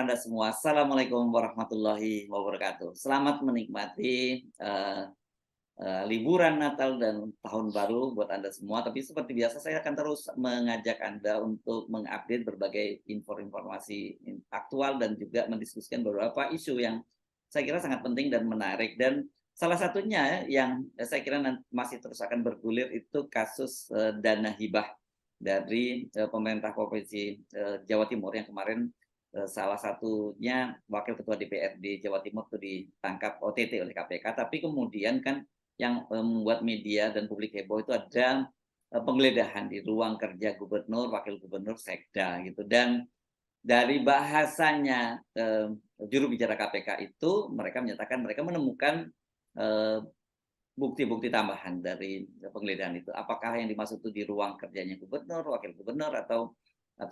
Anda semua. Assalamualaikum warahmatullahi wabarakatuh. Selamat menikmati liburan Natal dan Tahun Baru buat Anda semua. Tapi seperti biasa saya akan terus mengajak Anda untuk mengupdate berbagai informasi aktual dan juga mendiskusikan beberapa isu yang saya kira sangat penting dan menarik. Dan salah satunya yang saya kira masih terus akan bergulir itu kasus dana hibah dari pemerintah Provinsi Jawa Timur yang kemarin salah satunya Wakil Ketua DPRD Jawa Timur itu ditangkap OTT oleh KPK, tapi kemudian kan yang membuat media dan publik heboh itu ada penggeledahan di ruang kerja gubernur, wakil gubernur, sekda gitu. Dan dari bahasanya juru bicara KPK itu mereka menyatakan mereka menemukan bukti-bukti tambahan dari penggeledahan itu. Apakah yang dimaksud itu di ruang kerjanya gubernur, wakil gubernur atau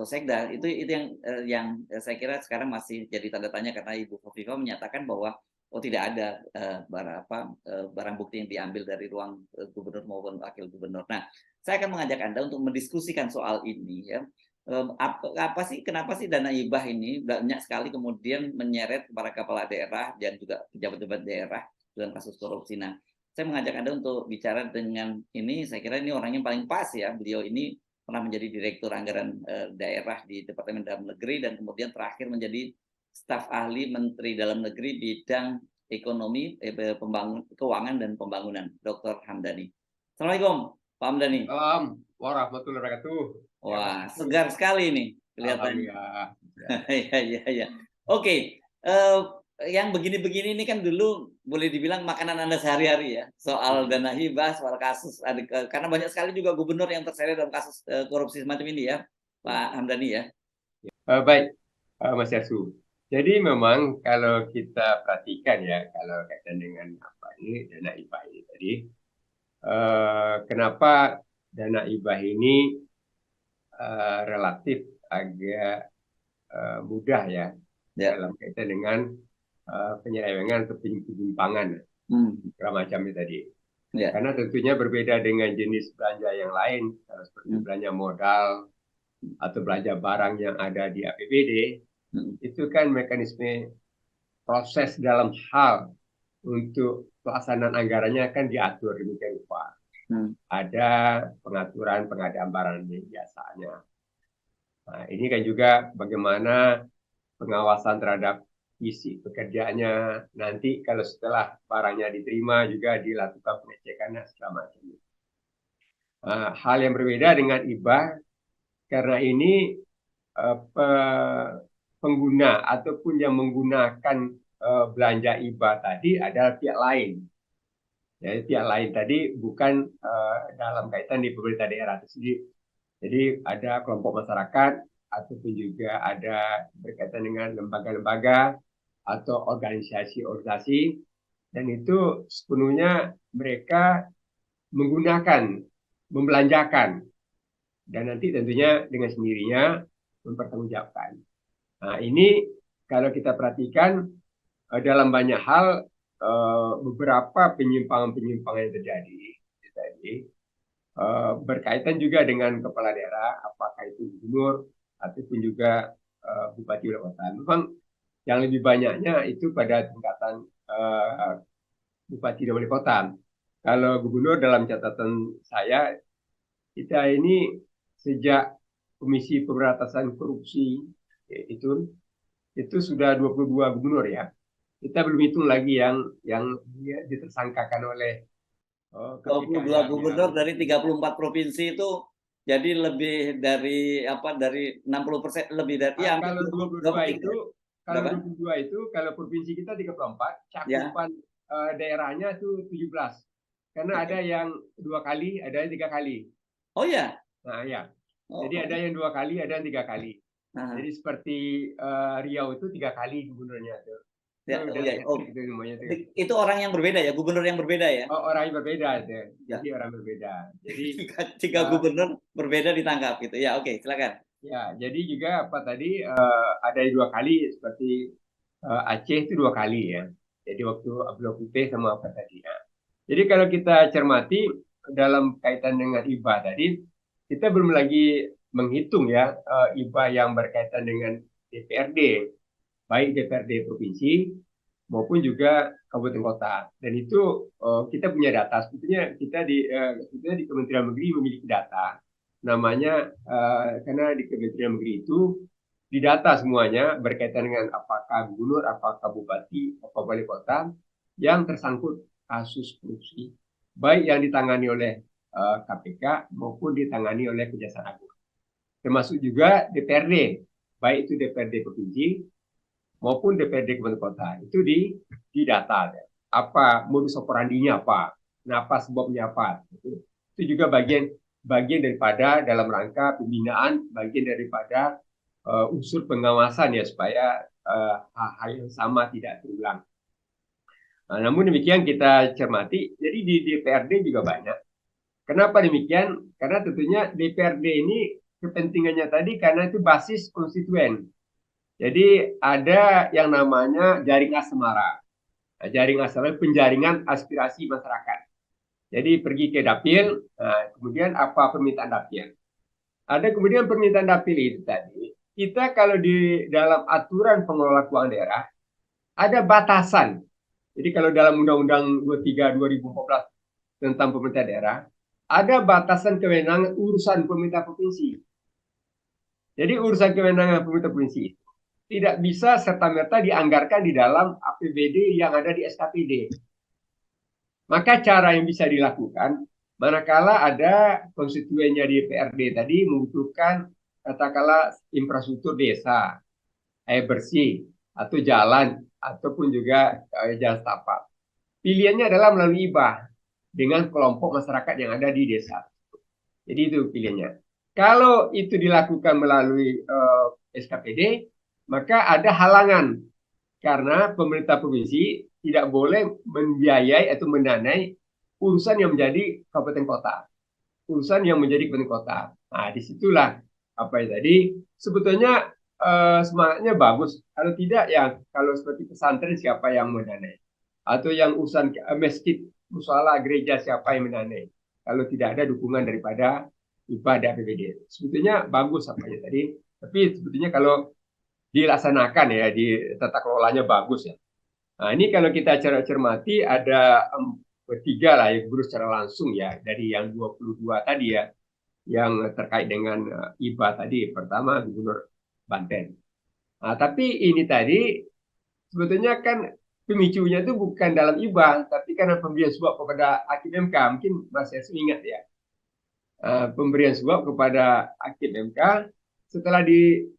sekda? Itu yang saya kira sekarang masih jadi tanda tanya karena Ibu Khofifah menyatakan bahwa tidak ada barang bukti yang diambil dari ruang gubernur maupun wakil gubernur. Nah, saya akan mengajak Anda untuk mendiskusikan soal ini ya. Kenapa sih dana hibah ini banyak sekali kemudian menyeret para kepala daerah dan juga pejabat-pejabat daerah dalam kasus korupsi. Nah, saya mengajak Anda untuk bicara dengan ini, saya kira ini orangnya paling pas ya. Beliau ini pernah menjadi Direktur Anggaran Daerah di Departemen Dalam Negeri dan kemudian terakhir menjadi staf ahli Menteri Dalam Negeri bidang ekonomi, keuangan dan pembangunan, Dr. Hamdani. Assalamualaikum, Pak Hamdani. Assalamualaikum warahmatullahi wabarakatuh. Wah, segar sekali nih kelihatannya. Alhamdulillah. Iya. Oke, yang begini-begini ini kan dulu boleh dibilang makanan Anda sehari-hari ya, soal dana hibah, soal kasus, karena banyak sekali juga gubernur yang terseret dalam kasus korupsi semacam ini ya, Pak Hamdani ya. Baik, Mas Yasu. Jadi memang kalau kita perhatikan ya, kalau kaitan dengan ini dana hibah ini tadi, kenapa dana hibah ini relatif agak mudah ya dalam kaitan dengan penyelewengan atau penyimpangan segala macamnya tadi. Karena tentunya berbeda dengan jenis belanja yang lain, seperti belanja modal atau belanja barang yang ada di APBD, itu kan mekanisme proses dalam hal untuk pelaksanaan anggarannya kan diatur demikian rupa. Ada pengaturan pengadaan barang biasanya. Nah, ini kan juga bagaimana pengawasan terhadap isi pekerjaannya, nanti kalau setelah barangnya diterima juga dilakukan pengecekan dan segala macam. Hal yang berbeda dengan hibah karena ini pengguna ataupun yang menggunakan belanja hibah tadi adalah pihak lain. Jadi pihak lain tadi bukan dalam kaitan di pemerintah daerah itu sendiri. Jadi ada kelompok masyarakat ataupun juga ada berkaitan dengan lembaga-lembaga atau organisasi-organisasi, dan itu sepenuhnya mereka menggunakan, membelanjakan, dan nanti tentunya dengan sendirinya mempertanggungjawabkan. Nah, ini kalau kita perhatikan dalam banyak hal beberapa penyimpangan-penyimpangan yang terjadi tadi berkaitan juga dengan kepala daerah, apakah itu gubernur ataupun juga bupati wali kota. Memang yang lebih banyaknya itu pada tingkatan bupati dan wali kota. Kalau gubernur dalam catatan saya, kita ini sejak Komisi Pemberantasan Korupsi itu sudah 22 gubernur ya. Kita belum hitung lagi yang ditersangkakan oleh 22 gubernur dari 34 provinsi itu jadi lebih dari 60% lebih dari kalau 22 itu kalau provinsi kita 34, cakupan daerahnya itu 17. Karena ada yang 2 kali, ada yang 3 kali. Oh ya. Nah ya. Jadi ada yang 2 kali, ada yang 3 kali. Jadi seperti Riau itu 3 kali gubernurnya tuh. Itu orang yang berbeda ya, gubernur yang berbeda ya? Orang yang berbeda itu. Jadi orang berbeda. Jadi 3 gubernur berbeda ditangkap gitu. Ya, oke, silakan. Ya, jadi juga tadi ada 2 kali seperti Aceh itu 2 kali ya. Jadi waktu Abdullah Putih sama apa tadi ya. Jadi kalau kita cermati dalam kaitan dengan hibah tadi, kita belum lagi menghitung ya hibah yang berkaitan dengan DPRD. baik DPRD provinsi maupun juga kabupaten kota. Dan itu kita punya data. Sebetulnya kita sebetulnya di Kementerian Negeri memiliki data. Namanya karena di Kementerian Negeri itu didata semuanya berkaitan dengan apakah gubernur, apakah bupati, apakah wali kota yang tersangkut kasus korupsi, baik yang ditangani oleh KPK maupun ditangani oleh Kejaksaan Agung. Termasuk juga DPRD, baik itu DPRD provinsi maupun DPRD kabupaten kota. Itu di data. Apa modus operandinya apa, kenapa sebabnya apa. Itu juga bagian daripada dalam rangka pembinaan, bagian daripada unsur pengawasan ya supaya hal yang sama tidak terulang. Nah, namun demikian kita cermati, jadi di DPRD juga banyak. Kenapa demikian? Karena tentunya DPRD ini kepentingannya tadi karena itu basis konstituen. Jadi ada yang namanya jaring asmara. Nah, jaring asmara penjaringan aspirasi masyarakat. Jadi pergi ke dapil, kemudian apa permintaan dapil. Ada kemudian permintaan dapil itu tadi. Kita kalau di dalam aturan pengelola keuangan daerah ada batasan. Jadi kalau dalam Undang-Undang 23 2014 tentang pemerintah daerah ada batasan kewenangan urusan pemerintah provinsi. Jadi urusan kewenangan pemerintah provinsi tidak bisa serta-merta dianggarkan di dalam APBD yang ada di SKPD. Maka cara yang bisa dilakukan, manakala ada konstituennya di DPRD tadi membutuhkan katakanlah infrastruktur desa, air bersih, atau jalan, ataupun juga jalan setapak. Pilihannya adalah melalui hibah dengan kelompok masyarakat yang ada di desa. Jadi itu pilihannya. Kalau itu dilakukan melalui SKPD, maka ada halangan karena pemerintah provinsi tidak boleh membiayai atau mendanai urusan yang menjadi kabupaten kota, urusan yang menjadi kabupaten kota. Nah, disitulah apa yang tadi sebetulnya semangatnya bagus. Kalau tidak ya kalau seperti pesantren siapa yang mendanai, atau yang urusan masjid, musola, gereja siapa yang mendanai. Kalau tidak ada dukungan daripada ibadah APBD, sebetulnya bagus apa ya tadi. Tapi sebetulnya kalau dilaksanakan ya di tata kelolanya bagus ya. Nah, ini kalau kita cermati ada tiga lah yang gubernur secara langsung ya dari yang 22 tadi ya yang terkait dengan IBA tadi. Pertama Gubernur Banten. Nah, tapi ini tadi sebetulnya kan pemicunya itu bukan dalam IBA, tapi karena pemberian suap kepada Hakim MK, mungkin masih ingat ya. Pemberian suap kepada Hakim MK setelah di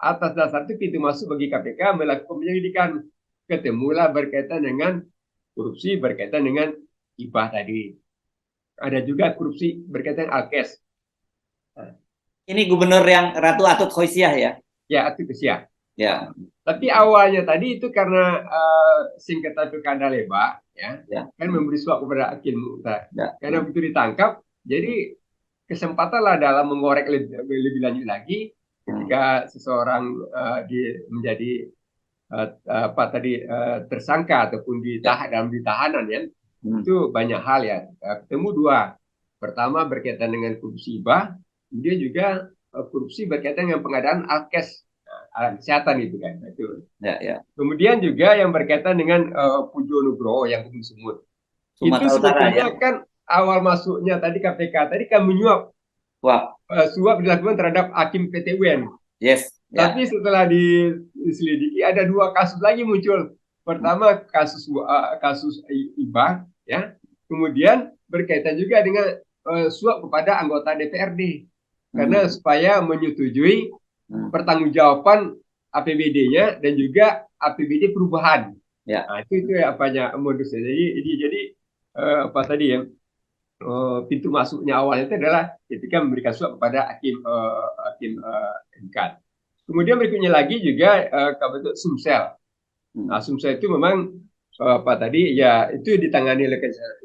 atas dasar itu pintu masuk bagi KPK melakukan penyelidikan. Ketemulah berkaitan dengan korupsi berkaitan dengan IBA tadi. Ada juga korupsi berkaitan Alkes. Ini gubernur yang Ratu Atut Khoisiah ya? Ya, Atut Khoisiah. Ya. Tapi awalnya tadi itu karena singkatan Pilkada Leba, ya, kan memberi suap kepada Hakim Mukhtar. Karena begitu ditangkap, jadi kesempatan lah dalam mengorek lebih lanjut lagi ketika seseorang menjadi tersangka ataupun dalam ditahanan ya. Itu banyak hal ya. Ketemu dua. Pertama berkaitan dengan korupsi IBA, kemudian juga korupsi berkaitan dengan pengadaan Alkes alat kesehatan itu kan. Itu. Kemudian juga yang berkaitan dengan Pujo Nugroho yang Gunung Semut. Itu sebetulnya kan awal masuknya tadi KPK tadi kan menyuap. Suap dilakukan terhadap Hakim PT UN. Yes. Tapi setelah diselidiki ada dua kasus lagi muncul. Pertama kasus IBA, ya. Kemudian berkaitan juga dengan suap kepada anggota DPRD, karena supaya menyetujui pertanggungjawaban APBD-nya dan juga APBD perubahan. Nah, itu apanya modusnya. Jadi apa tadi ya? Pintu masuknya awalnya itu adalah ketika memberikan suap kepada Hakim MK. Kemudian berikutnya lagi juga kabupaten Sumsel. Nah, Sumsel itu memang apa tadi ya itu ditangani oleh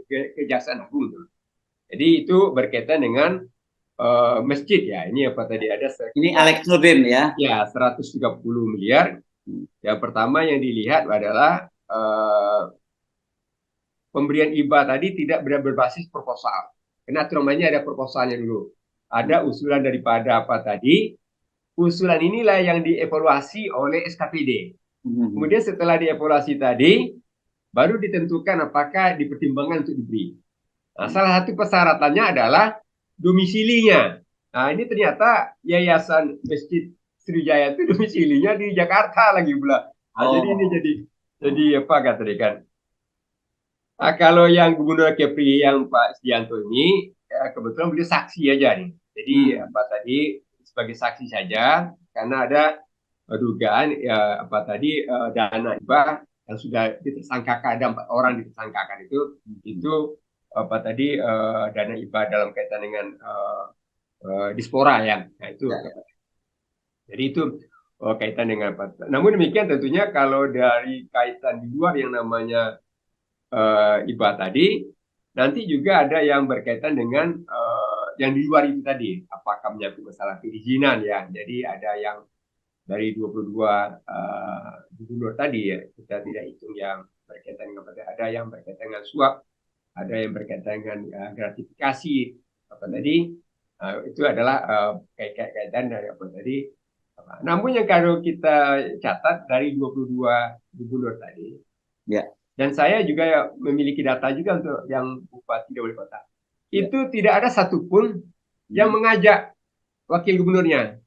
Kejaksaan Agung. Jadi itu berkaitan dengan masjid ya. Ini apa tadi ada ini Alex Nurdin ya. Ya, 130 miliar. Yang pertama yang dilihat adalah pemberian IBA tadi tidak berbasis proposal. Karena aturannya ada proposalnya dulu. Ada usulan daripada apa tadi? Usulan inilah yang dievaluasi oleh SKPD. Kemudian setelah dievaluasi tadi, baru ditentukan apakah dipertimbangkan untuk diberi. Nah, salah satu persyaratannya adalah domisilinya. Nah, ini ternyata Yayasan Masjid Sriwijaya itu domisilinya di Jakarta lagi pula. Nah, jadi ini jadi apa kata tadi kan? Nah, kalau yang Gubernur Kepri yang Pak Sedianto ini kebetulan beliau saksi aja nih. Jadi apa tadi sebagai saksi saja karena ada dugaan ya apa tadi dana hibah yang sudah ditersangkakan, ada 4 orang ditersangkakan itu apa tadi dana hibah dalam kaitan dengan dispora ya. Nah itu jadi itu kaitan dengan apa. Namun demikian tentunya kalau dari kaitan di luar yang namanya hibah tadi, nanti juga ada yang berkaitan dengan yang di luar itu tadi, apakah menyangkut masalah perizinan ya. Jadi ada yang dari 22 gubernur tadi ya, kita tidak hitung yang berkaitan dengan ada yang berkaitan dengan suap, ada yang berkaitan dengan gratifikasi apa tadi, itu adalah kaitan dari apa tadi. Namun yang kalau kita catat dari 22 gubernur tadi, dan saya juga memiliki data juga untuk yang bupati dan wali kota, itu tidak ada satupun yang mengajak wakil gubernurnya,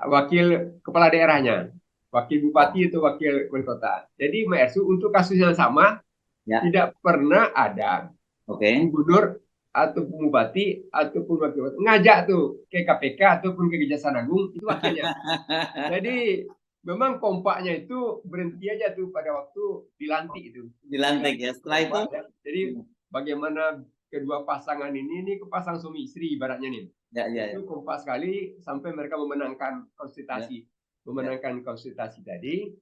wakil kepala daerahnya, wakil bupati atau wakil wali kota. Jadi Mbak Ersu, untuk kasus yang sama tidak pernah ada gubernur ataupun bupati ataupun wakil bupati ngajak tuh ke KPK ataupun ke Kejaksaan Agung itu wakilnya. Jadi memang kompaknya itu berhenti aja tuh pada waktu dilantik itu. Dilantik ya. Setelah itu jadi bagaimana kedua pasangan ini kepasang suami istri ibaratnya nih. Itu kompak sekali sampai mereka memenangkan konsultasi. Memenangkan konsultasi tadi.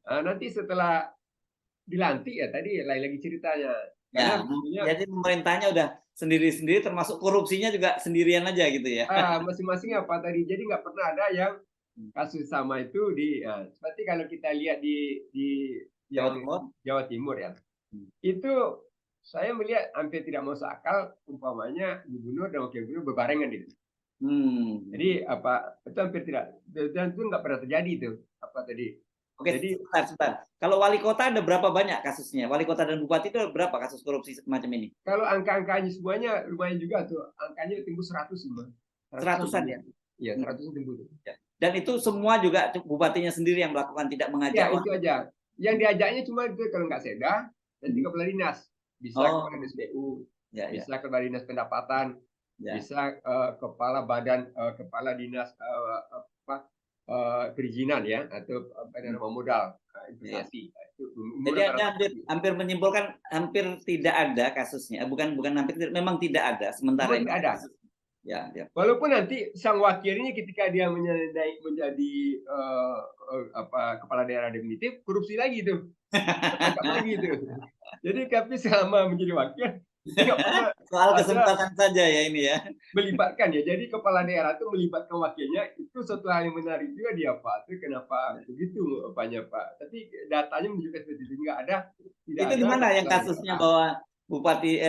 Nanti setelah dilantik ya tadi lain lagi ceritanya. Jadi pemerintahnya udah sendiri-sendiri, termasuk korupsinya juga sendirian aja gitu ya. Masing-masing apa tadi. Jadi nggak pernah ada yang kasus sama itu seperti kalau kita lihat di Jawa Timur ya. Itu saya melihat hampir tidak masuk akal umpamanya gubernur dan wakil gubernur berbarengan gitu. Jadi apa itu hampir tidak, dan itu nggak pernah terjadi itu apa tadi. Oke, jadi sebentar. Kalau wali kota ada berapa banyak kasusnya? Wali kota dan bupati itu berapa kasus korupsi semacam ini? Kalau angka-angkanya semuanya lumayan juga tuh, angkanya tembus 100 semua. 100-an ya? Iya, 100 tembus. Dan itu semua juga bupatinya sendiri yang melakukan, tidak mengajak? Ya, itu aja. Yang diajaknya cuma itu kalau nggak Seda, dan kepala dinas. Bisa kepala dinas BU, bisa kepala dinas pendapatan, bisa kepala badan, kepala dinas perizinan ya, atau nama modal investasi. Jadi Anda hampir menyimpulkan hampir tidak ada kasusnya, bukan hampir, memang tidak ada sementara ini. Tidak ada. Walaupun nanti sang wakilnya ketika dia menjadi kepala daerah definitif, korupsi lagi itu, tangkap lagi itu. Jadi tapi selama menjadi wakil soal kesempatan saja ya ini ya. Melibatkan ya. Jadi kepala daerah itu melibatkan wakilnya, itu suatu hal yang menarik juga dia Pak. Itu kenapa begitu apanya Pak. Tapi datanya menunjukkan seperti itu nggak ada. Itu di mana yang kasusnya bahwa bupati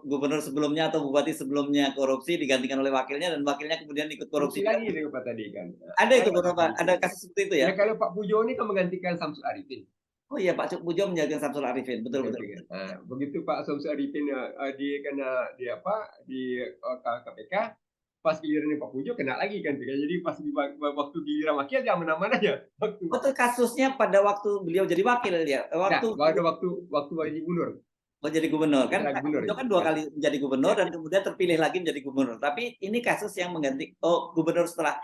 gubernur sebelumnya atau bupati sebelumnya korupsi digantikan oleh wakilnya dan wakilnya kemudian ikut korupsi lagi itu Pak tadi kan. Ada itu berapa? Ada kasus seperti itu ya? Ya kalau Pak Pujo ini kan menggantikan Samsul Arifin. Oh iya, Pak Pujo menjaga Samsul Arifin, betul. Nah, begitu Pak Samsul Arifin di KPK, pas giliran Pak Pujo kena lagi kan. Jadi pas waktu giliran wakil dia aman-aman aja. Betul, kasusnya pada waktu beliau jadi wakil ya. Waktu jadi gubernur. Oh, jadi gubernur kan? Itu kan 2 kali menjadi gubernur dan kemudian terpilih lagi menjadi gubernur. Tapi ini kasus yang mengganti gubernur setelah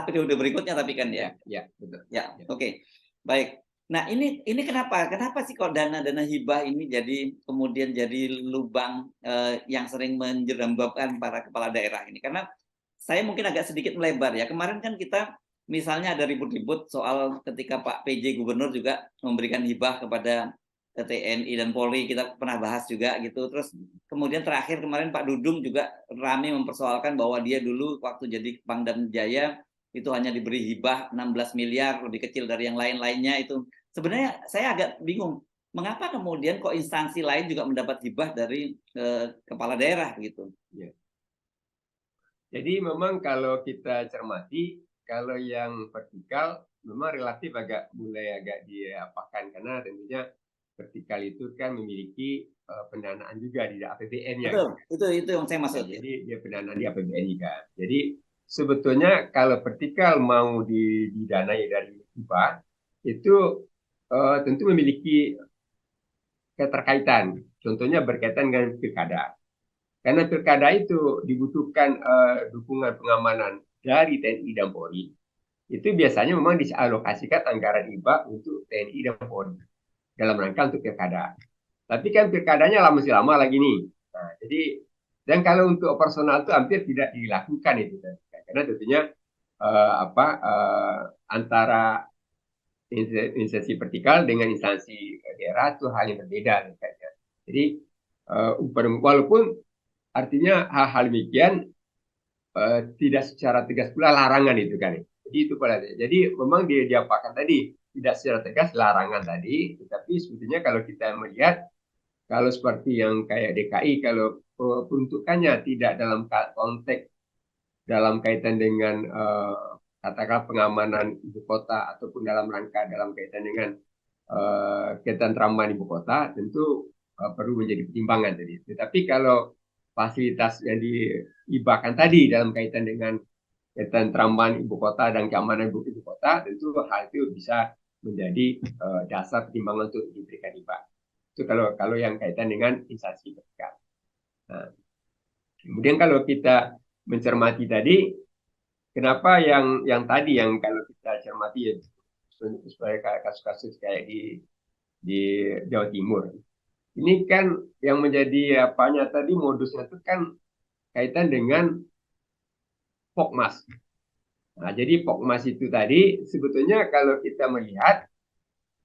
periode berikutnya tapi kan ya. Ya, betul. Ya, oke. Baik. Nah, ini kenapa sih kok dana hibah ini kemudian jadi lubang yang sering menjerembabkan para kepala daerah ini? Karena saya mungkin agak sedikit melebar ya. Kemarin kan kita misalnya ada ribut-ribut soal ketika Pak PJ Gubernur juga memberikan hibah kepada TNI dan Polri, kita pernah bahas juga gitu. Terus kemudian terakhir kemarin Pak Dudung juga ramai mempersoalkan bahwa dia dulu waktu jadi Pangdam Jaya itu hanya diberi hibah 16 miliar, lebih kecil dari yang lain-lainnya itu. Sebenarnya saya agak bingung, mengapa kemudian kok instansi lain juga mendapat hibah dari kepala daerah gitu. Ya. Jadi memang kalau kita cermati, kalau yang vertikal memang relatif mulai agak diapakan karena tentunya vertikal itu kan memiliki pendanaan juga di APBN-nya Betul, gitu. itu yang saya Nah, maksud ya. jadi dia pendanaan di APBN juga. Jadi sebetulnya kalau vertikal mau didanai dari hibah itu tentu memiliki keterkaitan. Contohnya berkaitan dengan pilkada. Karena pilkada itu dibutuhkan dukungan pengamanan dari TNI dan Polri. Itu biasanya memang dialokasikan anggaran hibah untuk TNI dan Polri dalam rangka untuk pilkada. Tapi kan pilkadanya masih lama lagi nih. Nah, jadi dan kalau untuk operasional itu hampir tidak dilakukan itu, karena tentunya antara instansi vertikal dengan instansi daerah itu hal yang berbeda. Jadi walaupun artinya hal-hal demikian tidak secara tegas pula larangan itu kan. Jadi itu pada. Jadi memang diapakan tadi tidak secara tegas larangan tadi, tetapi sebetulnya kalau kita melihat kalau seperti yang kayak DKI kalau peruntukannya tidak dalam konteks dalam kaitan dengan katakanlah pengamanan ibu kota ataupun dalam rangka dalam kaitan dengan ketentraman ibu kota tentu perlu menjadi pertimbangan tadi. Tetapi kalau fasilitas yang dihibahkan tadi dalam kaitan dengan ketentraman ibu kota dan keamanan ibu kota tentu hal itu bisa menjadi dasar pertimbangan untuk diberikan hibah. Itu kalau yang kaitan dengan instansi vertikal. Nah, kemudian kalau kita mencermati tadi, kenapa yang tadi yang kalau kita cermati ya sebagai kasus-kasus kayak di Jawa Timur, ini kan yang menjadi apanya tadi modusnya itu kan kaitan dengan Pokmas. Nah, jadi Pokmas itu tadi sebetulnya kalau kita melihat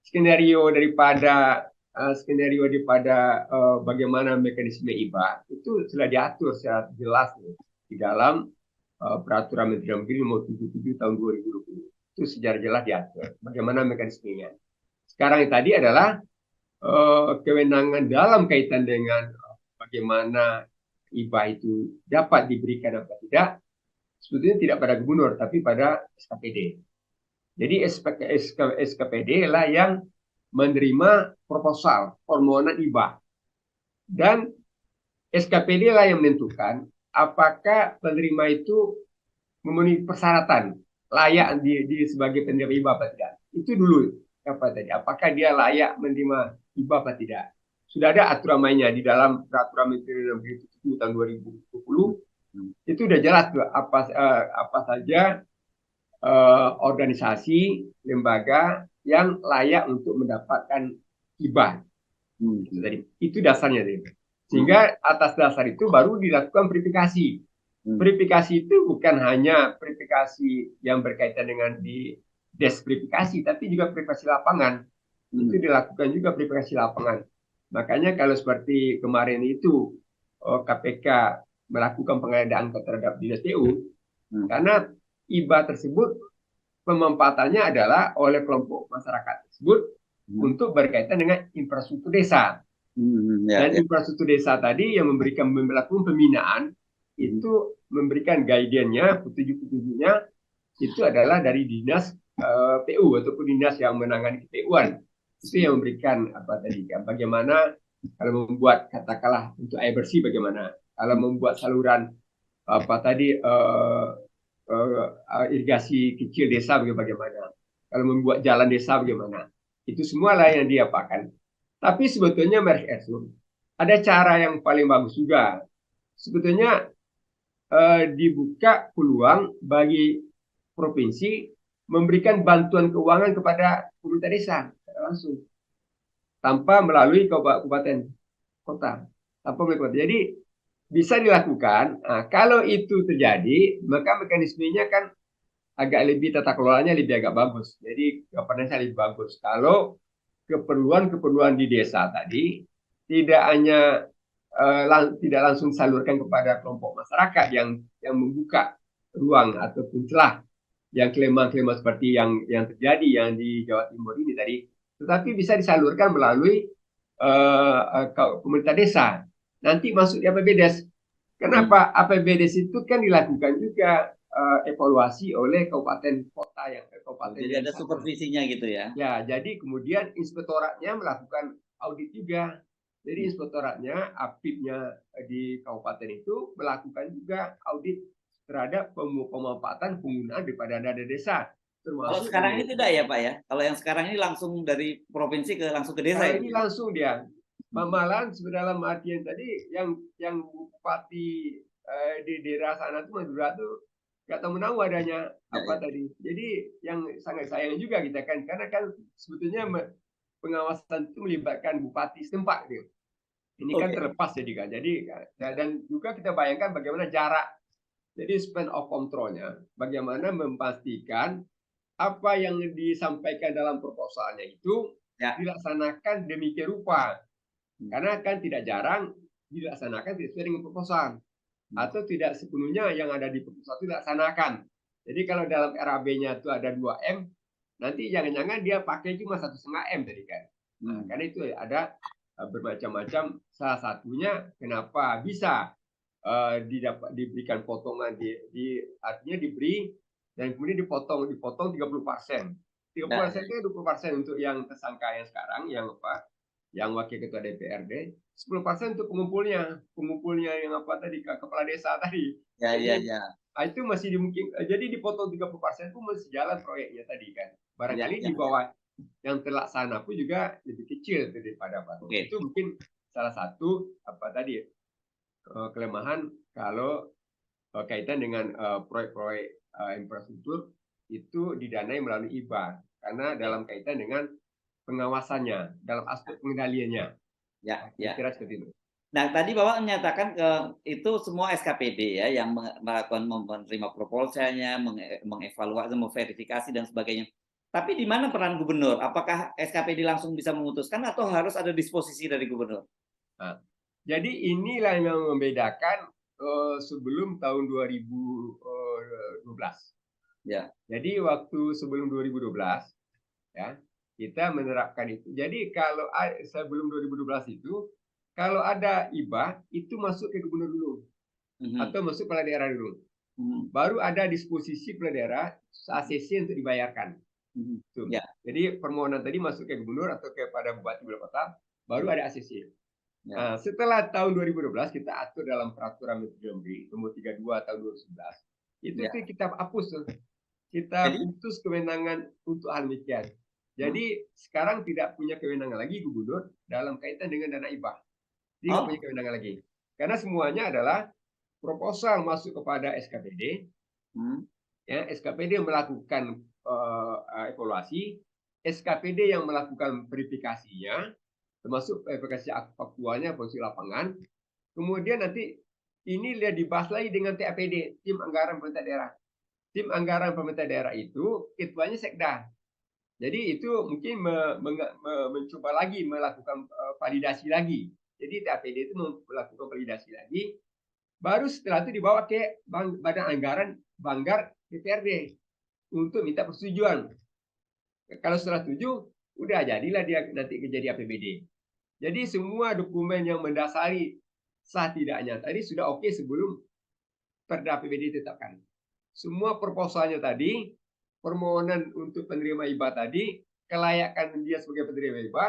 skenario daripada bagaimana mekanisme IBA itu sudah diatur secara jelas di dalam peraturan Menteri Dalam Negeri nomor 77 tahun 2020. Itu secara jelas diatur bagaimana mekanismenya. Sekarang yang tadi adalah kewenangan dalam kaitan dengan bagaimana IBA itu dapat diberikan atau tidak, sebetulnya tidak pada gubernur tapi pada SKPD. Jadi SKPD lah yang menerima proposal permohonan IBA dan SKPD lah yang menentukan apakah penerima itu memenuhi persyaratan layak sebagai penerima IBA atau tidak. Itu dulu apa tadi? Apakah dia layak menerima IBA atau tidak? Sudah ada aturan mainnya di dalam peraturan Menteri Dalam Negeri 7 tahun 2020. Itu sudah jelas tuh apa saja organisasi lembaga yang layak untuk mendapatkan hibah. Itu dasarnya. Sehingga atas dasar itu baru dilakukan verifikasi. Verifikasi itu bukan hanya verifikasi yang berkaitan dengan di desk verifikasi, tapi juga verifikasi lapangan. Itu dilakukan juga verifikasi lapangan. Makanya kalau seperti kemarin itu KPK melakukan penggeledahan terhadap dinas PU, karena IBA tersebut pemanfaatannya adalah oleh kelompok masyarakat tersebut untuk berkaitan dengan infrastruktur desa. Dan infrastruktur desa tadi yang melakukan pembinaan itu memberikan guidance-nya, petunjuk-petunjuknya itu adalah dari dinas PU ataupun dinas yang menangani PU-an. Itu yang memberikan apa tadi kan, bagaimana kalau membuat katakanlah untuk air bersih bagaimana, kalau membuat saluran apa tadi irigasi kecil desa bagaimana, kalau membuat jalan desa bagaimana, itu semualah yang diapakan. Tapi sebetulnya ada cara yang paling bagus juga. Sebetulnya dibuka peluang bagi provinsi memberikan bantuan keuangan kepada pemerintah desa langsung tanpa melalui kabupaten kota, tanpa melalui kota. Jadi bisa dilakukan. Nah, kalau itu terjadi, maka mekanismenya kan agak lebih tata kelolanya lebih agak bagus. Jadi governance lebih bagus. Kalau keperluan di desa tadi tidak hanya tidak langsung salurkan kepada kelompok masyarakat yang membuka ruang ataupun celah yang kelemahan-kelemahan seperti yang terjadi yang di Jawa Timur ini tadi, tetapi bisa disalurkan melalui pemerintah desa. Nanti masuk di APBDes. Kenapa? APBDes itu kan dilakukan juga evaluasi oleh kabupaten kota kabupaten Jadi yang ada satu. supervisinya gitu ya. Ya, jadi kemudian inspektoratnya melakukan audit juga. Jadi Hmm. inspektoratnya, APIP-nya di kabupaten itu melakukan juga audit terhadap pemanfaatan penggunaan daripada dana desa, Kalau termasuk sekarang dana. ini tidak ya Pak ya? Kalau yang sekarang ini langsung dari provinsi ke langsung ke desa Kalau ya? ini langsung dia, Hmm. malahan dalam artian tadi yang bupati di daerah sana tuh Madura tuh nggak tahu menahu adanya Ya, apa ya. tadi. Jadi yang sangat sayang juga kita kan, karena kan sebetulnya pengawasan itu melibatkan bupati setempat gitu. Ini kan Oke. terlepas jadi kan. Jadi Ya. dan juga kita bayangkan bagaimana jarak. Jadi span of controlnya, bagaimana memastikan apa yang disampaikan dalam proposalnya itu Ya. dilaksanakan demikian rupa. Hmm. Karena kan tidak jarang dilaksanakan tidak sesuai dengan proposal Hmm. atau tidak sepenuhnya yang ada di proposal itu dilaksanakan. Jadi kalau dalam RAB-nya itu ada 2M, nanti jangan-jangan dia pakai cuma 1,5 M tadi kan. Nah, Hmm. karena itu ada bermacam-macam. Salah satunya kenapa bisa diberikan potongan artinya diberi dan kemudian dipotong 30%. 30% Ya. itu 20% untuk yang tersangka yang sekarang yang apa? Yang wakil ketua DPRD, 10% untuk pengumpulnya yang apa tadi kepala desa tadi. Ya. Ya. Jadi Ya. itu masih dimungkin, jadi dipotong 30% pun masih jalan proyeknya tadi kan. Ya. Barangkali Ya. di Ya. bawah yang terlaksana pun juga lebih kecil daripada apa. Oke. Itu mungkin salah satu apa tadi kelemahan kalau kaitan dengan proyek-proyek infrastruktur itu didanai melalui IBA karena Oke. dalam kaitan dengan pengawasannya, dalam aspek pengendaliannya. Ya. Ya. Kira-kira seperti itu. Nah, tadi Bapak menyatakan itu semua SKPD ya yang melakukan menerima proposalnya, mengevaluasi, memverifikasi dan sebagainya. Tapi di mana peran gubernur? Apakah SKPD langsung bisa memutuskan atau harus ada disposisi dari gubernur? Nah, jadi inilah yang membedakan sebelum tahun 2012. Ya. Jadi waktu sebelum 2012 ya kita menerapkan itu. Jadi kalau sebelum 2012 itu kalau ada IBA itu masuk ke gubernur dulu Mhm. atau masuk kepala daerah dulu. Mhm. Baru ada disposisi kepala daerah ACC untuk dibayarkan. Mhm. Tuh. Ya. Jadi permohonan tadi masuk ke gubernur atau kepada bupati wali kota, baru ada ACC. Ya. Nah, setelah tahun 2012 kita atur dalam peraturan Menteri Dalam nomor 32 tahun 2011. Itu Ya. tuh kita hapus tuh. Kita Jadi, putus kewenangan untuk hal demikian. hmm? Jadi sekarang tidak punya kewenangan lagi gubernur dalam kaitan dengan dana IBA. Dia nggak Oh, punya kewenangan lagi. Karena semuanya adalah proposal masuk kepada SKPD, hmm. ya, SKPD yang melakukan evaluasi, SKPD yang melakukan verifikasinya, termasuk verifikasi faktualnya, fungsi lapangan. Kemudian nanti ini lihat dibahas lagi dengan TAPD, tim anggaran pemerintah daerah. Tim anggaran pemerintah daerah itu ketuanya sekda. Jadi itu mungkin mencoba lagi melakukan validasi lagi. Jadi TAPD itu melakukan validasi lagi. Baru setelah itu dibawa ke Badan Anggaran Banggar DPRD untuk minta persetujuan. Kalau setelah setuju, udah jadilah dia nanti jadi APBD. Jadi semua dokumen yang mendasari sah tidaknya tadi sudah oke sebelum Perda APBD ditetapkan. Semua proposalnya tadi, permohonan untuk penerima IBA tadi, kelayakan dia sebagai penerima IBA,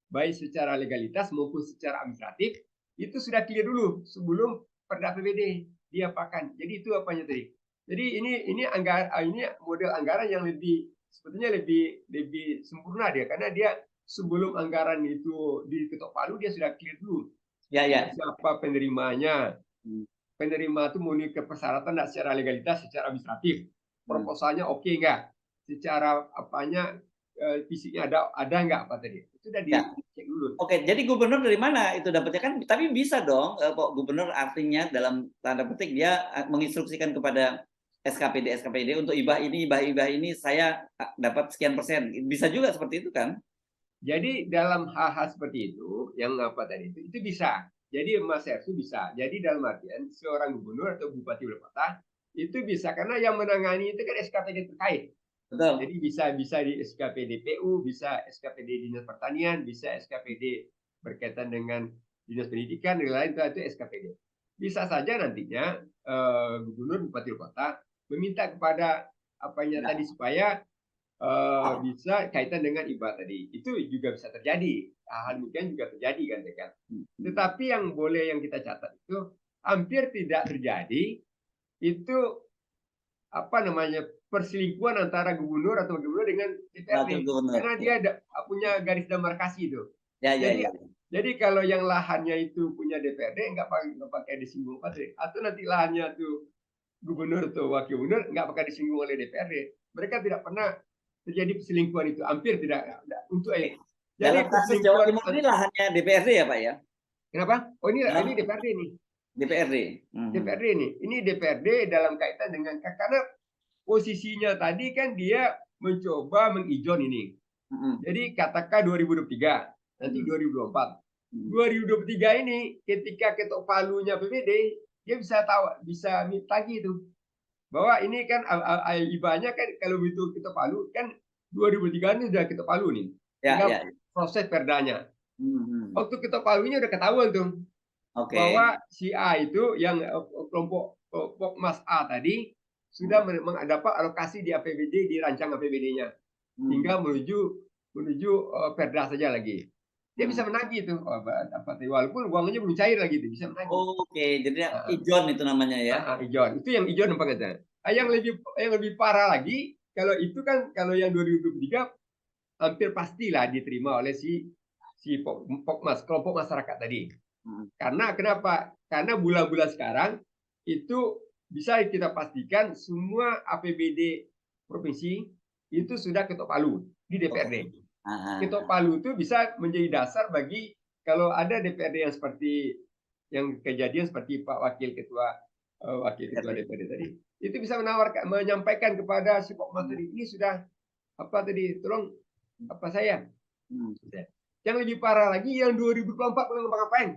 baik secara legalitas maupun secara administratif, itu sudah clear dulu sebelum Perda APBD diapakan. Jadi itu apanya tadi. Jadi ini model anggaran yang sebetulnya lebih sempurna dia karena dia sebelum anggaran itu diketok palu dia sudah clear dulu Ya, ya. siapa penerimanya, Hmm. penerima itu memenuhi persyaratan tidak secara legalitas, secara administratif. Hmm. Proposalnya oke nggak? Secara apanya fisiknya ada nggak apa tadi? Itu sudah Ya. dicek dulu. Oke, jadi gubernur dari mana itu dapatnya kan? Tapi bisa dong, kok gubernur artinya dalam tanda petik dia menginstruksikan kepada SKPD untuk ibah ini saya dapat sekian persen. Bisa juga seperti itu kan? Jadi dalam hal-hal seperti itu, yang apa tadi itu bisa. Jadi Mas Ersu bisa. Jadi dalam artian seorang gubernur atau bupati wali kota itu bisa karena yang menangani itu kan SKPD terkait. Betul. Jadi bisa di SKPD PU, bisa SKPD Dinas Pertanian, bisa SKPD berkaitan dengan Dinas Pendidikan, dan lain itu SKPD. Bisa saja nantinya gubernur bupati kota meminta kepada apanya tadi supaya bisa kaitan dengan ibadah tadi. Itu juga bisa terjadi. Hal demikian juga terjadi kan. Tetapi yang boleh yang kita catat itu hampir tidak terjadi itu apa namanya perselingkuhan antara gubernur atau gubernur dengan Wakil DPRD gubernur. karena dia ada, punya garis demarkasi itu. Ya, ya, Jadi ya. jadi kalau yang lahannya itu punya DPRD nggak pakai disinggung Patri, atau nanti lahannya tuh gubernur atau wakil gubernur nggak pakai disinggung oleh DPRD. Mereka tidak pernah terjadi perselingkuhan itu, hampir tidak untuk Dalam jadi kasus Jawa perselingkuhan Timur ini lahannya DPRD ya Pak ya? kenapa? Oh ini Dalam DPRD nih. DPRD. DPRD ini DPRD dalam kaitan dengan karena posisinya tadi kan dia mencoba mengijon ini. Jadi katakan 2023, nanti 2024. 2023 ini ketika ketok palunya PBD, dia bisa tahu, bisa lagi itu bahwa ini kan IBA-nya kan kalau begitu ketok palu kan 2003 ini sudah ketok palu nih. Tinggal proses perdanya. Waktu ketok palunya udah ketahuan tuh. Bahwa si A itu yang kelompok Pokmas A tadi sudah dapat alokasi di APBD, dirancang APBD-nya hingga menuju perda saja lagi. Dia bisa menagih itu, walaupun uangnya belum cair lagi itu bisa menagih. Jadi ijon itu namanya ya. Ijon itu yang ijon namanya. Yang lebih parah lagi kalau itu kan kalau yang 2023 hampir pastilah diterima oleh si Pokmas, kelompok masyarakat tadi. Karena kenapa? Karena bulan-bulan sekarang itu bisa kita pastikan semua APBD provinsi itu sudah ketok palu di DPRD. Ketok palu itu bisa menjadi dasar bagi kalau ada DPRD yang seperti yang kejadian seperti Pak Wakil Ketua DPRD tadi, itu bisa menyampaikan kepada si Pokmas tadi, ini sudah apa tadi, tolong apa saya. Yang lebih parah lagi yang 2024 belum ngapa-ngapain.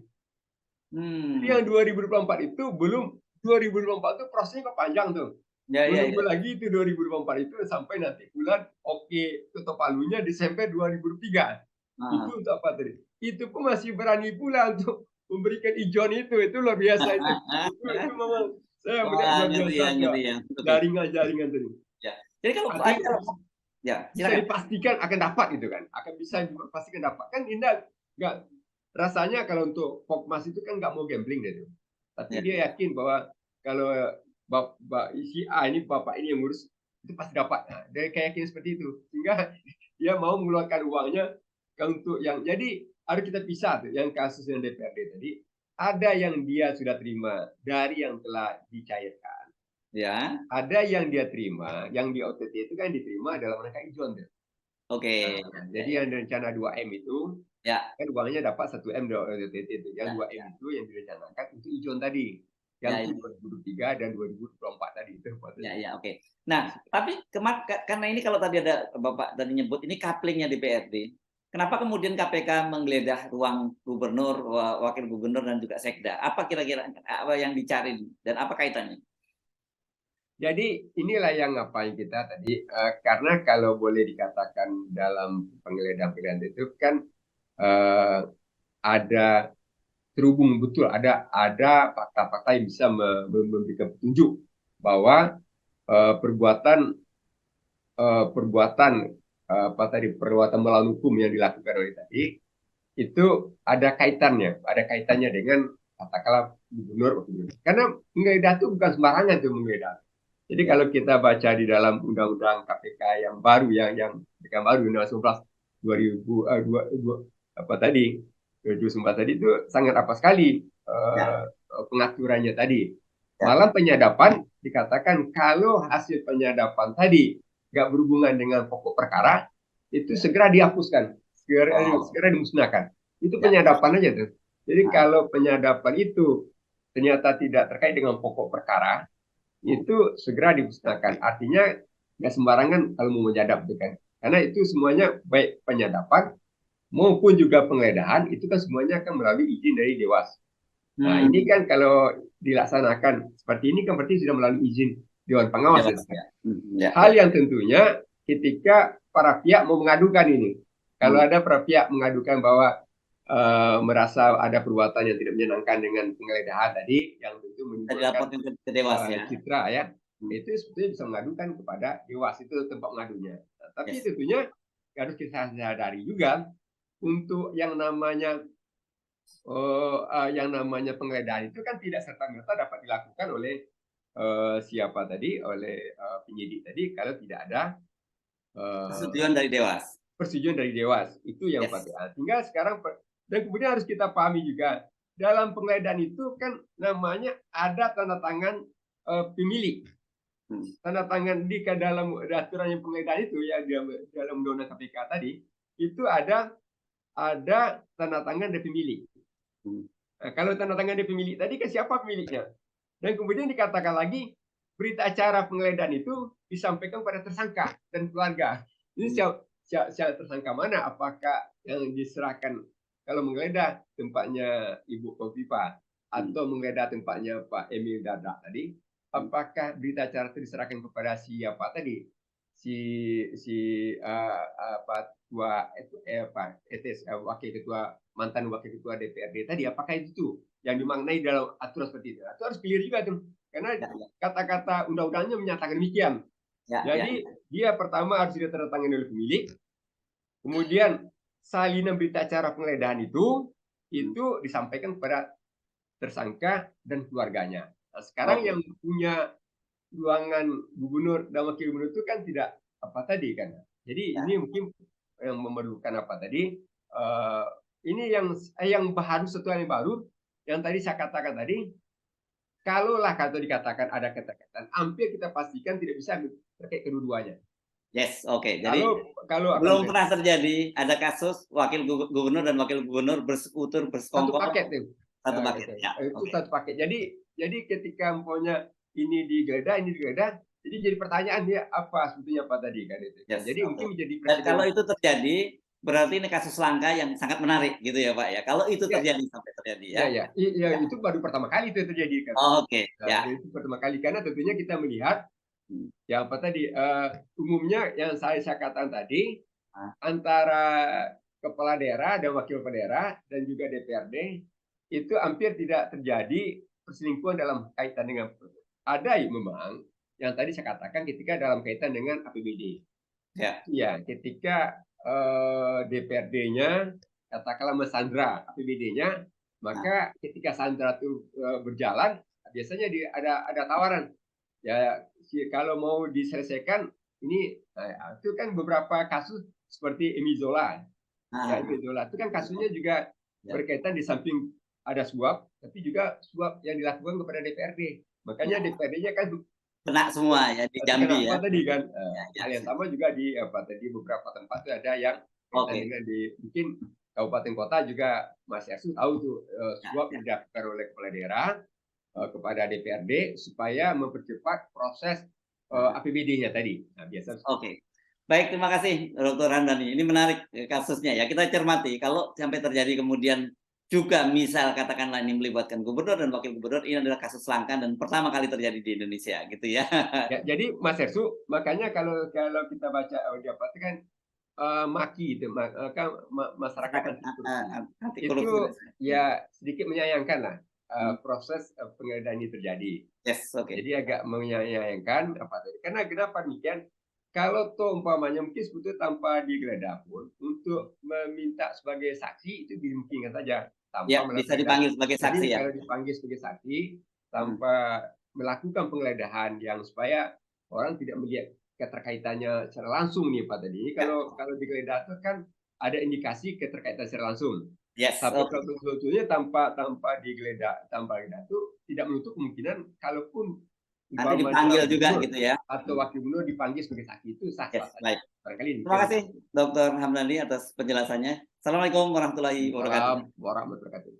Jadi yang 2024 itu belum, 2024 itu prosesnya panjang tuh. Menunggu lagi itu 2024 itu sampai nanti bulan ketok palunya Desember 2023. Itu untuk apa tadi? Itu pun masih berani pula untuk memberikan ijon itu luar biasa itu. Itu memang saya melihat luar biasa jaringan tadi. Jadi kalau bisa dipastikan akan dapat itu kan, akan bisa dipastikan dapat kan. Indah nggak rasanya kalau untuk Pokmas itu kan nggak mau gambling deh tuh. Tapi dia yakin bahwa kalau si A ini bapak ini yang ngurus itu pasti dapat. Nah, dia kayak yakin seperti itu sehingga dia mau mengeluarkan uangnya untuk yang, jadi harus kita pisah tuh yang kasus yang DPRD tadi, ada yang dia sudah terima dari yang telah dicairkan. Ya. Ada yang dia terima, yang di OTT itu kan diterima dalam rangka ijon tuh. Jadi yang rencana 2M itu kan uangnya dapat 1M dari OTT itu. Yang 2M itu yang direncanakan untuk ijon tadi. Yang 2023 dan 2024 tadi itu. Nah, tapi karena ini kalau tadi ada Bapak tadi nyebut ini couplingnya DPRD. Kenapa kemudian KPK menggeledah ruang gubernur, wakil gubernur dan juga sekda? Apa kira-kira apa yang dicari dan apa kaitannya? Jadi inilah yang ngapain kita tadi, karena kalau boleh dikatakan dalam penggeledahan itu kan ada terhubung betul, ada fakta-fakta yang bisa memberikan petunjuk bahwa perbuatan melawan hukum yang dilakukan oleh tadi itu ada kaitannya dengan katakanlah gubernur. Karena menggeledah itu bukan sembarangan tuh menggeledah. Jadi kalau kita baca di dalam undang-undang KPK yang baru, yang baru Undang 11 2009 tadi itu sangat apa sekali pengaturannya tadi. Malah penyadapan dikatakan kalau hasil penyadapan tadi nggak berhubungan dengan pokok perkara itu segera dihapuskan, segera dimusnahkan. Itu penyadapan aja tuh. Jadi kalau penyadapan itu ternyata tidak terkait dengan pokok perkara, itu segera dimusnahkan. Artinya nggak sembarangan kalau mau menyadap, kan? Karena itu semuanya baik penyadapan maupun juga penggeledahan itu kan semuanya akan melalui izin dari Dewas. Nah ini kan kalau dilaksanakan seperti ini kan berarti sudah melalui izin Dewan Pengawas. Hal yang tentunya ketika para pihak mau mengadukan ini, kalau ada para pihak mengadukan bahwa merasa ada perbuatan yang tidak menyenangkan dengan penggeledahan tadi, yang tentu menimbulkan citra ya, itu sebetulnya bisa mengadukan kepada Dewas, itu tempat mengadunya. Nah, tapi Yes. tentunya harus kita sadari juga untuk yang namanya penggeledahan itu kan tidak serta-merta dapat dilakukan oleh siapa tadi, oleh penyidik tadi kalau tidak ada Persetujuan dari Dewas. persetujuan dari Dewas. Itu yang Yes. penting. Tinggal sekarang dan kemudian harus kita pahami juga dalam penggeledahan itu kan namanya ada tanda tangan pemilik. Tanda tangan di dalam aturan yang penggeledahan itu ya dalam undang-undang KPK tadi itu ada tanda tangan dari pemilik. Nah, kalau tanda tangan dari pemilik tadi kan siapa pemiliknya? Dan kemudian dikatakan lagi berita acara penggeledahan itu disampaikan pada tersangka dan keluarga. Ini siapa tersangka mana? Apakah yang diserahkan kalau menggeledah tempatnya Ibu Kofifa atau menggeledah tempatnya Pak Emil Dardak tadi? Apakah berita acara itu diserahkan kepada siapa tadi? Wakil ketua mantan wakil ketua DPRD tadi, apakah itu yang dimaknai dalam aturan seperti itu? Itu harus clear juga tuh, karena kata-kata undang-undangnya menyatakan demikian. Jadi dia pertama harus ditandatangani oleh pemilik, kemudian salinan berita acara penggeledahan itu disampaikan kepada tersangka dan keluarganya. Nah, sekarang yang punya ruangan gubernur dan wakil gubernur itu kan tidak apa tadi kan. Jadi ini mungkin yang memerlukan apa tadi, ini yang baru, sesuatu yang baru yang tadi saya katakan tadi, kalaulah kalau dikatakan ada keterkaitan, hampir kita pastikan tidak bisa terkait kedua-duanya. Yes, oke. Jadi kalau belum pernah terjadi ada kasus wakil gubernur dan wakil gubernur bersekutu satu bersekongkol. paket tuh. Satu paket. Itu satu paket. Jadi ketika umpamanya ini digeledah, jadi pertanyaan dia apa sebetulnya apa tadi kan itu. Yes, jadi mungkin menjadi dan kalau itu terjadi berarti ini kasus langka yang sangat menarik gitu ya Pak ya. Kalau itu terjadi sampai terjadi ya. Iya, itu baru pertama kali itu terjadi kan. Oke. Itu pertama kali karena tentunya kita melihat ya apa tadi umumnya yang saya katakan tadi antara kepala daerah dan wakil kepala daerah dan juga DPRD itu hampir tidak terjadi perselingkuhan dalam kaitan dengan ada memang yang tadi saya katakan ketika dalam kaitan dengan APBD. Ya, ketika DPRD-nya katakanlah Sandra APBD-nya, maka ketika Sandra itu berjalan biasanya ada tawaran. Ya, kalau mau diselesaikan ini itu kan beberapa kasus seperti Emizola. Ya, Emizola itu kan kasusnya juga berkaitan di samping ada suap, tapi juga suap yang dilakukan kepada DPRD. Makanya DPRD-nya kan kena semua ya di Jambi ya. Tadi kan hal yang sama juga di beberapa tempat itu ada yang dengan mungkin kabupaten kota juga Mas Ersu tahu tuh suap yang dilakukan oleh kepala daerah kepada DPRD supaya mempercepat proses APBD-nya tadi. Nah, biasa. Oke. Baik, terima kasih Dr. Hamdani. Ini menarik kasusnya ya. Kita cermati kalau sampai terjadi kemudian juga misal katakanlah ini melibatkan gubernur dan wakil gubernur, ini adalah kasus langka dan pertama kali terjadi di Indonesia gitu ya. Jadi Mas Ersu, makanya kalau kita baca dapat kan maki itu kan masyarakat itu ya sedikit menyayangkan lah proses penggeledahan ini terjadi. Yes, oke. Jadi agak menyayangkan karena kenapa demikian? Kalau toh umpamanya mungkin sebetulnya tanpa digeledah pun untuk meminta sebagai saksi itu dimungkinkan saja tanpa bisa dipanggil sebagai saksi ya. Kalau dipanggil sebagai saksi tanpa melakukan penggeledahan yang supaya orang tidak melihat keterkaitannya secara langsung nih Pak tadi. Kalau digeledah itu kan ada indikasi keterkaitan secara langsung. Yes, tapi kalau sebetulnya tanpa digeledah itu tidak menutup kemungkinan kalaupun nanti dipanggil juga gitu ya. Atau wakil gubernur dipanggil sebagai saksi itu sah. Baik. Terima kasih Dr. Hamdani atas penjelasannya. Assalamualaikum warahmatullahi wabarakatuh. Warahmatullahi wabarakatuh.